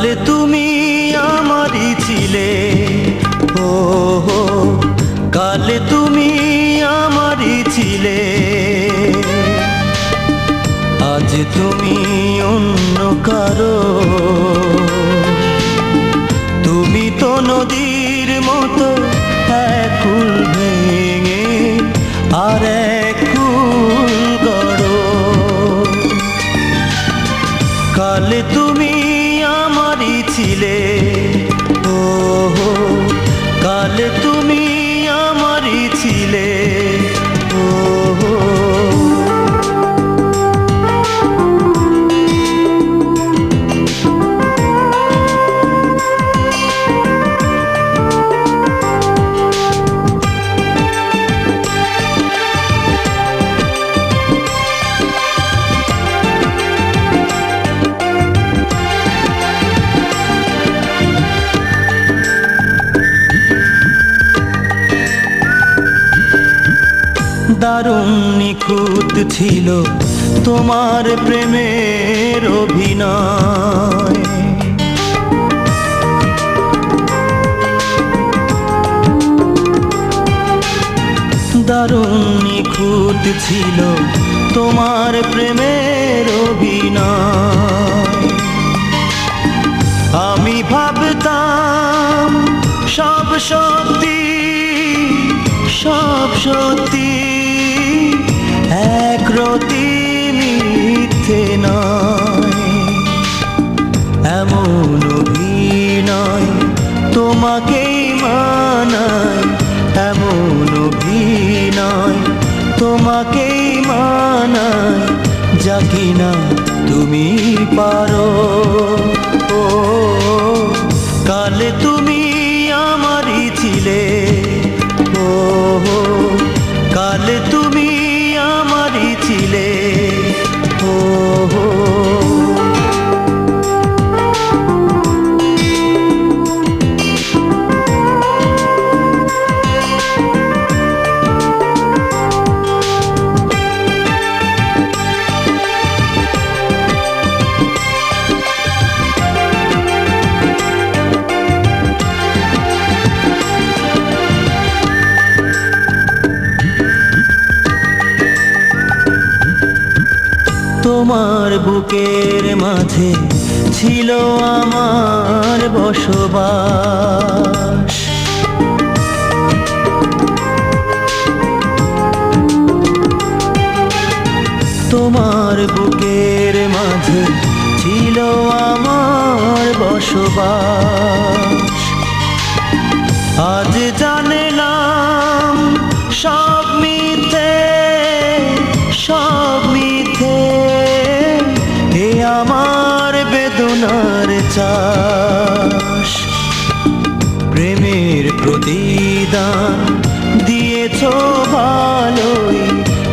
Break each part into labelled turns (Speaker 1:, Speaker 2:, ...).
Speaker 1: কাল তুমি আমারই ছিলে, ও কাল তুমি আমারই ছিলে, আজ তুমি অন্য কারো। তুমি তো নদীর মতো এক কুল ভেঙে আর এক কুল গড়ো। কাল তুমি আমারই ছিলে, ও কাল তুমি আমারই ছিলে, ও দারুণ নিখুঁত ছিল তোমার প্রেমের অভিনয়। দারুণ নিখুঁত ছিল তোমার প্রেমের অভিনয়। আমি ভাবতাম সব সত্যি, সব সত্যি, এক রতি মিথ্যে নয়। এমন অভিনয় তোমাকেই মানায়, এমন অভিনয় তোমাকেই মানায়, যা কিনা তুমি পারো। ও কাল তুমি আমারই ছিলে, ও কাল তুমি আমারই ছিলে, ও তোমার বুকের মাঝে ছিল আমার বসবাস। তোমার বুকের মাঝে ছিল আমার বসবাস। আজ জানলাম সব মিথ্যে, সব মিথ্যে, এ আমার বেদনার চাষ। প্রেমের প্রতিদান দিয়েছ ভালোই,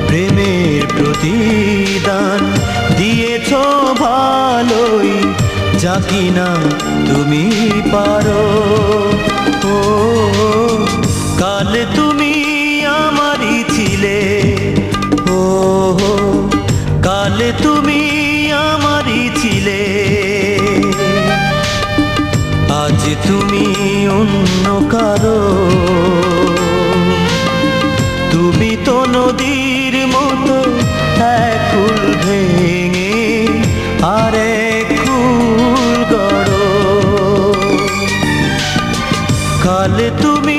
Speaker 1: প্রেমের প্রতিদান দিয়েছ ভালোই, যা কিনা তুমি পারো। ও কাল তুমি আমারই ছিলে, ও কাল তুমি আমারই ছিলে, আজ তুমি অন্য কারো। তুমি তো নদীর মতো এক কুল ভেঙে আর এক কুল গড়ো। কাল তুমি